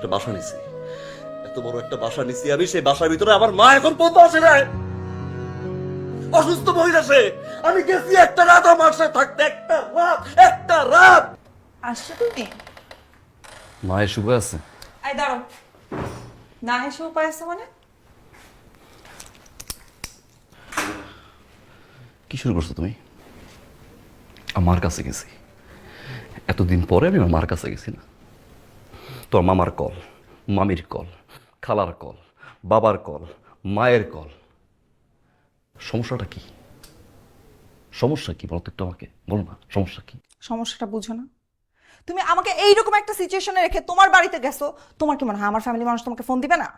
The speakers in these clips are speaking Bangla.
একটা বাসা নিছি, এত বড় একটা বাসা নিছি আমি, সেই বাসার ভিতরে আমার মা এখন পর্যন্ত আসে নাই। অসুস্থ মহিলা সে, আমি গেছি একটা রাত আমার সাথে থাকতে, একটা রাত। আসছো তুমি? মায়ের শুভ আছে। আই দাঁড়াও, না এসে উপায় আছে মানে? কি শুরু করছো তুমি? আমার কাছে গেছি, এতদিন পরে আমি আমার মার কাছে গেছি না? তোর মামার কল, মামির কল, খালার কল, বাবার কল, মায়ের কল। সমস্যাটা কি? সমস্যা কি বলো তো একটু আমাকে, বলো না সমস্যা কি? সমস্যাটা বুঝো না? তুমি আমাকে এইরকম একটা সিচুয়েশনে রেখে তোমার বাড়িতে গেছো, তোমার কি মনে হয় আমার ফ্যামিলি মানুষ তোমাকে ফোন দিবে না?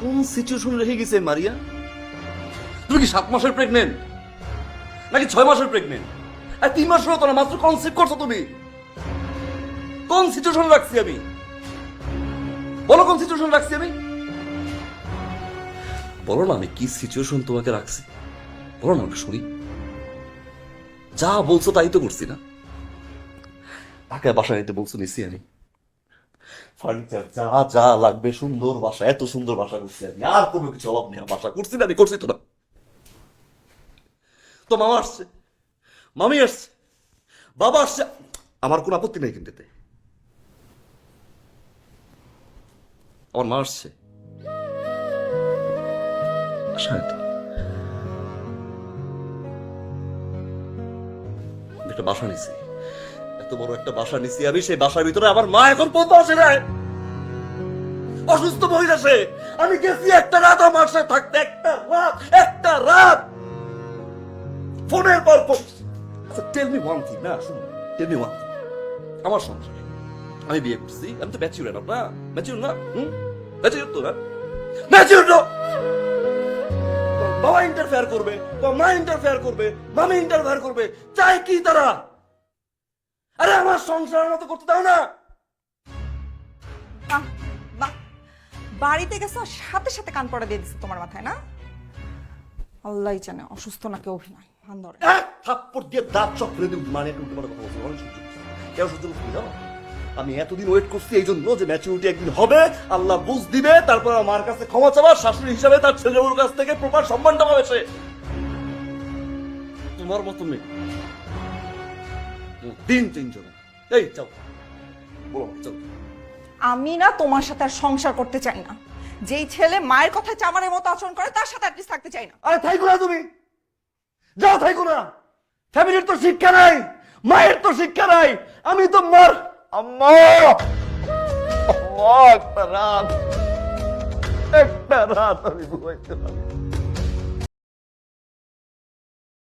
কোন সিচুয়েশন রেখে গেছে মারিয়া? তুমি কি 7 মাসের প্রেগনেন্ট নাকি 6 মাসের প্রেগনেন্ট? আর 3 মাস হলো তো না, মাত্র কনসেপ্ট করছো তুমি। কোন সিচুয়েশন রাখছি আমি? বলো কোন সিচুয়েশন রাখছি আমি? বলো না আমি কি সিচুয়েশন তোমাকে রাখছি, বলো না আমাকে শুনি। যা বলছো তাই তো করছি না? ঢাকায় বাসা নিতে বলছো, নিছি আমি। ফার্নিচার যা যা লাগবে, সুন্দর বাসা, এত সুন্দর বাসা করছি আমি, আর কোনো কিছু অভাব নেই। বাসা করছি না আমি, করছি তো না। তো মামা আসছে, মামি আসছে, বাবা আসছে, আমার কোনো আপত্তি নেই কিন্তু এতে। আমার মা আসছে, আসা হয়তো। একটা বাসা নিছি, এত বড় একটা বাসা নিছি আমি, সেই বাসার ভিতরে আমার মা এখন পর্যন্ত আসে নাই। অসুস্থ মহিলা সে, আমি গেছি একটা রাত আমার সাথে থাকতে, একটা রাত ফোনের পর ফোন। আচ্ছা টেল মি ওয়ান থিং, না শুনুন, টেল মি ওয়ান থিং। আমার সংসার, আমি বিয়ে করছি, আমি তো ম্যাচিউর না, ম্যাচিউর না, ম্যাচিউর তো না, ম্যাচিউর না। বাবা ইন্টারফেয়ার করবে, মা ইন্টারফেয়ার করবে, মামি ইন্টারফেয়ার করবে, চাই কি তারা? আরে আমার সংসার মতো করতে দাও না। বাহ, বাহ। বাড়িতে গেছো সাথে সাথে কান পড়া দিয়ে দিচ্ছে তোমার মাথায় না? আল্লাহই জানে অসুস্থ নাকি অভিনয় ভান ধরে। এক থাপ্পড় দিয়ে দাঁত চক ফেলে দিন, মানে একটু উল্টো কথা বলছো, অনেক সহ্য করছি। কেন সহ্য করছি জানো? আমি এতদিন ওয়েট করছি এই জন্য যে ম্যাচুরিটি একদিন হবে, আল্লাহ বুঝ দিবে, তারপর আমার কাছে ক্ষমা চাওয়া, শাশুড়ি হিসাবে তার ছেলের কাছ থেকে প্রপার সম্মানটা পাবে সে। তোমার মতো মেয়ে দিন 3 জন। এই চাও, বলো চল। আমি না তোমার সাথে আর সংসার করতে চাই না। যেই ছেলে মায়ের কথা চামারের মতো আচরণ করে তার সাথে অ্যাটলিস্ট থাকতে চাই না। আরে থাইকো না তুমি, যাও থাইকো না। ফ্যামিলির তো শিক্ষা নাই, মায়ের তো শিক্ষা নাই। আমি তো মার আম্মা, একটা রাত আমি ঘুমাইতে পারি।